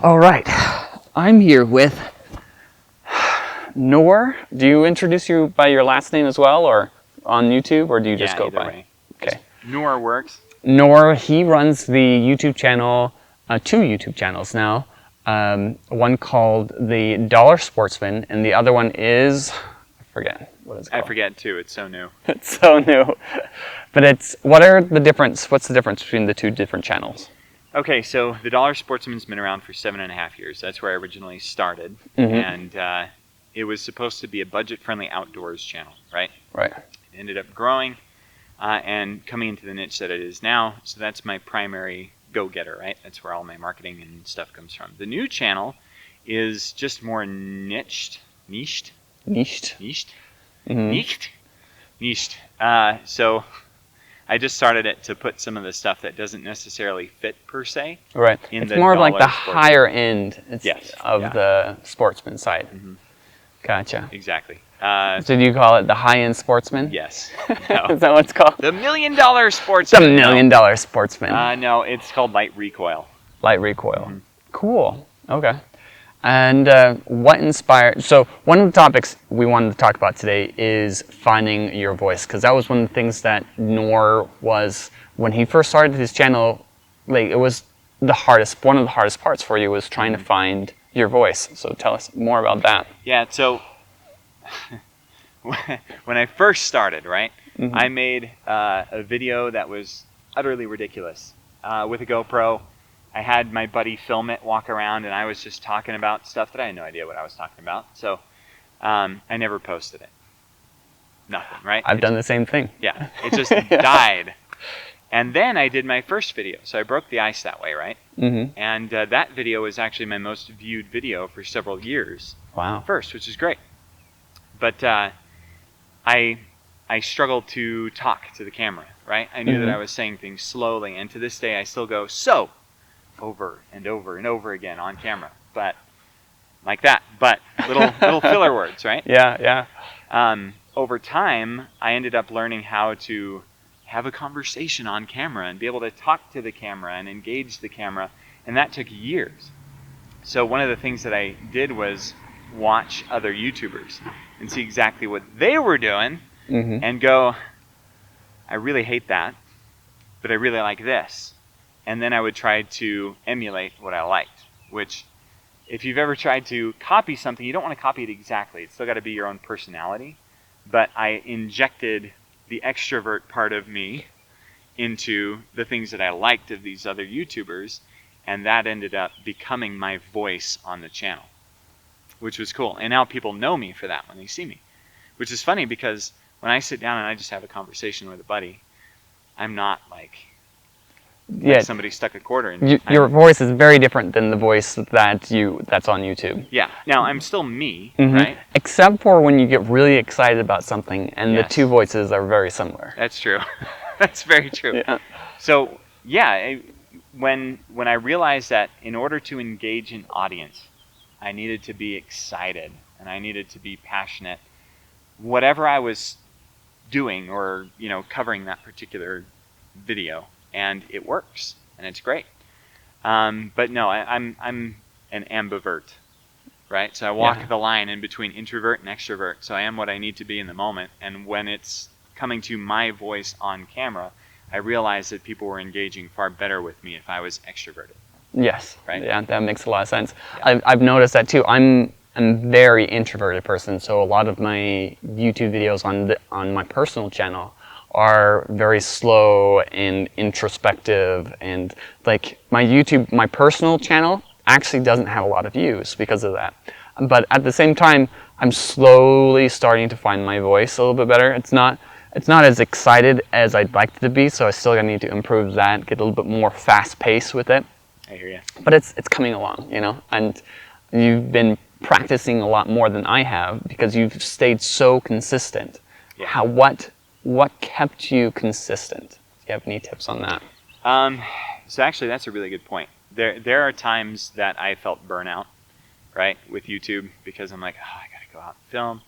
All right, I'm here with Noor. Do you introduce you by your last name as well, or on YouTube, or do you just go either by? way. Okay. Noor works. Noor, he runs the YouTube channel, two YouTube channels now. One called The Dollar Sportsman, and the other one is, I forget, what is it called? I forget too, it's so new. It's so new. But what's the difference between the two different channels? Okay, so the Dollar Sportsman's been around for 7.5 years. That's where I originally started. Mm-hmm. And it was supposed to be a budget-friendly outdoors channel, right? Right. It ended up growing and coming into the niche that it is now. So that's my primary go-getter, right? That's where all my marketing and stuff comes from. The new channel is just more niched. So I just started it to put some of the stuff that doesn't necessarily fit per se. Right. It's more of like the higher end of the sportsman side. Mm-hmm. Gotcha. Exactly. So do you call it the high-end sportsman? Yes. No. Is that what it's called? The $1 Million Sportsman. The $1 Million Sportsman. No, it's called light recoil. Light recoil. Mm-hmm. Cool. Okay. And what inspired... So one of the topics we wanted to talk about today is finding your voice, because that was one of the things that Noor was, when he first started his channel, like it was one of the hardest parts for you was trying to find your voice. So tell us more about that. Yeah, so when I first started, right, I made a video that was utterly ridiculous with a GoPro. I had my buddy film it, walk around, and I was just talking about stuff that I had no idea what I was talking about. So I never posted it. Nothing, right? I've done the same thing. Yeah, it just died. And then I did my first video. So I broke the ice that way, right? Mm-hmm. And that video was actually my most viewed video for several years. Wow. First, which is great. But I struggled to talk to the camera, right? I knew that I was saying things slowly, and to this day I still go, so, over and over and over again on camera. But, like that. But, little filler words, right? Yeah. Over time, I ended up learning how to have a conversation on camera and be able to talk to the camera and engage the camera, and that took years. So one of the things that I did was watch other YouTubers and see exactly what they were doing and go, I really hate that, but I really like this. And then I would try to emulate what I liked, which if you've ever tried to copy something, you don't want to copy it exactly. It's still got to be your own personality. But I injected the extrovert part of me into the things that I liked of these other YouTubers, and that ended up becoming my voice on the channel, which was cool. And now people know me for that when they see me, which is funny because when I sit down and I just have a conversation with a buddy, I'm not like somebody stuck a quarter in. Your voice is very different than the voice that's on YouTube. Yeah. Now, I'm still me, right? Except for when you get really excited about something, and the two voices are very similar. That's true. That's very true. Yeah. So, yeah, when I realized that in order to engage an audience, I needed to be excited, and I needed to be passionate. Whatever I was doing or, covering that particular video, and it works, and it's great. But no, I'm an ambivert, right? So I walk the line in between introvert and extrovert. So I am what I need to be in the moment, and when it's coming to my voice on camera, I realized that people were engaging far better with me if I was extroverted. Yes, right. Yeah, that makes a lot of sense. Yeah. I've noticed that too. I'm a very introverted person, so a lot of my YouTube videos on my personal channel are very slow and introspective, and like my personal channel actually doesn't have a lot of views because of that. But at the same time, I'm slowly starting to find my voice a little bit better. It's not as excited as I'd like it to be, so I still need to improve that, get a little bit more fast pace with it. I hear you. But it's coming along, and you've been practicing a lot more than I have because you've stayed so consistent. Yeah. What kept you consistent? Do you have any tips on that? So actually, that's a really good point. There are times that I felt burnout, right, with YouTube, because I'm like, I gotta go out and film.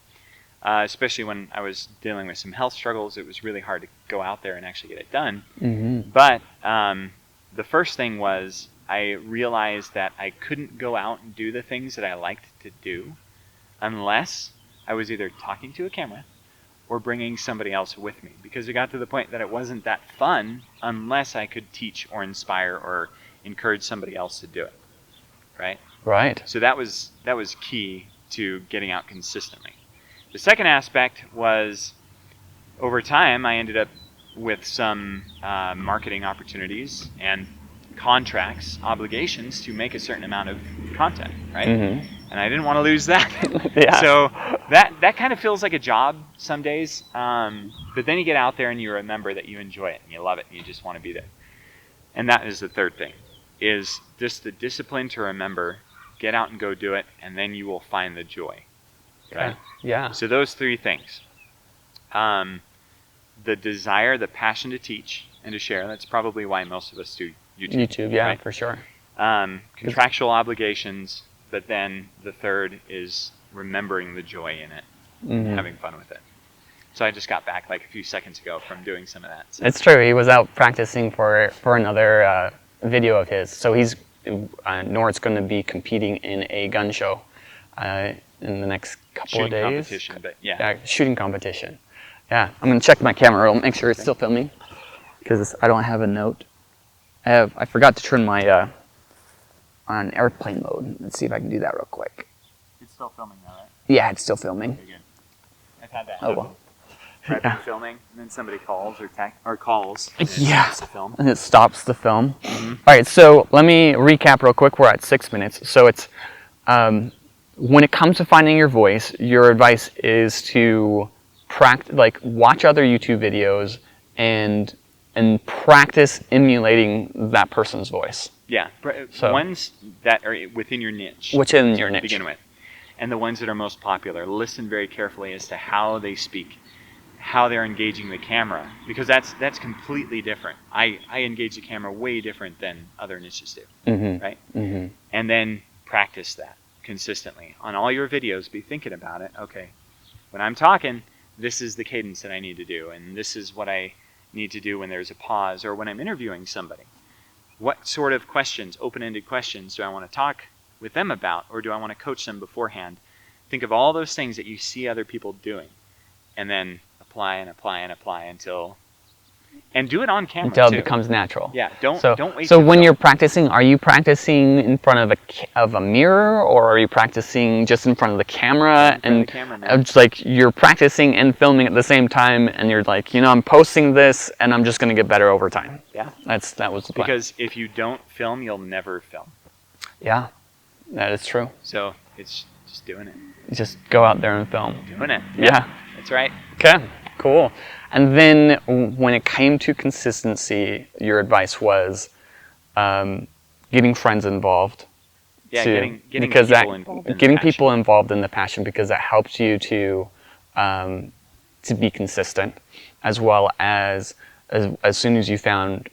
Especially when I was dealing with some health struggles, it was really hard to go out there and actually get it done. But the first thing was I realized that I couldn't go out and do the things that I liked to do unless I was either talking to a camera or bringing somebody else with me, because it got to the point that it wasn't that fun unless I could teach or inspire or encourage somebody else to do it, right? Right. So that was key to getting out consistently. The second aspect was, over time, I ended up with some marketing opportunities and contracts, obligations to make a certain amount of content, right? Mm-hmm. And I didn't want to lose that. Yeah. So that kind of feels like a job some days. But then you get out there and you remember that you enjoy it and you love it and you just want to be there. And that is the third thing, is just the discipline to remember, get out and go do it, and then you will find the joy, right? Yeah. So those three things. The desire, the passion to teach and to share, that's probably why most of us do YouTube. Yeah, right? for sure. Contractual obligations, but then the third is remembering the joy in it, Mm-hmm. having fun with it. So I just got back like a few seconds ago from doing some of that. So. It's true. He was out practicing for another video of his. So he's Noor's going to be competing in a gun show in the next couple of days. Shooting competition, but yeah. Shooting competition. Yeah, I'm going to check my camera. I'll make sure it's still filming, because I don't have a note. I forgot to turn my on airplane mode. Let's see if I can do that real quick. It's still filming now, right? Yeah, it's still filming. Okay, good. I've had that. Oh well. I've been filming, and then somebody calls or calls. And it Yeah. stops the film. And it stops the film. Mm-hmm. All right, so let me recap real quick. We're at 6 minutes. So it's when it comes to finding your voice, your advice is to watch other YouTube videos and practice emulating that person's voice. Yeah, So- ones that are within your niche. Which in your to niche. begin with. And the ones that are most popular. Listen very carefully as to how they speak, how they're engaging the camera, because that's completely different. I engage the camera way different than other niches do, Mm-hmm. right? Mm-hmm. And then practice that consistently. On all your videos, be thinking about it. Okay, when I'm talking, this is the cadence that I need to do, and this is what I need to do when there's a pause, or when I'm interviewing somebody. What sort of questions, open-ended questions, do I want to talk with them about, or do I want to coach them beforehand? Think of all those things that you see other people doing, and then apply and apply and apply until do it on camera Until it too. becomes natural. Yeah, don't wait. So when you're practicing, are you practicing in front of a mirror, or are you practicing just in front of the camera? In front of the camera, man. It's like you're practicing and filming at the same time, and you're like, I'm posting this, and I'm just going to get better over time. Yeah. That was the plan. Because if you don't film, you'll never film. Yeah, that is true. So it's just doing it. Just go out there and film. Doing it. Yeah. That's right. Okay, cool. And then when it came to consistency, your advice was getting friends involved. Yeah, getting because people involved in the getting passion. people involved in the passion, because that helps you to be consistent, as well as soon as you found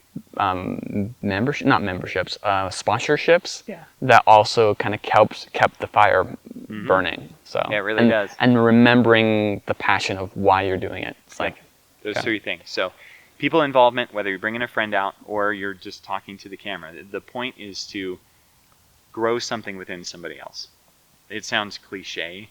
sponsorships. Yeah. That also kind of kept the fire burning. So Yeah, it really does. And remembering the passion of why you're doing it. It's like Those okay. three things. So people involvement, whether you're bringing a friend out or you're just talking to the camera, the point is to grow something within somebody else. It sounds cliche,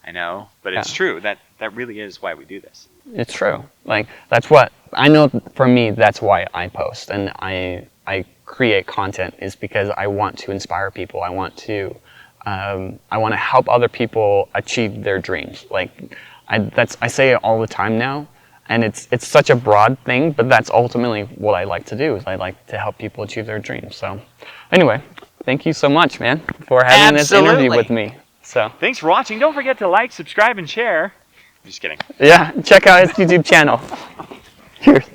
I know, but it's true. That really is why we do this. It's true. Like, that's what I know. For me, that's why I post and I create content, is because I want to inspire people. I want to help other people achieve their dreams. Like, I say it all the time now, and it's such a broad thing, but that's ultimately what I like to do. Is I like to help people achieve their dreams. So, anyway, thank you so much, man, for having this interview with me. So, Thanks for watching. Don't forget to like, subscribe, and share. I'm just kidding. yeah, check out his YouTube channel. Cheers.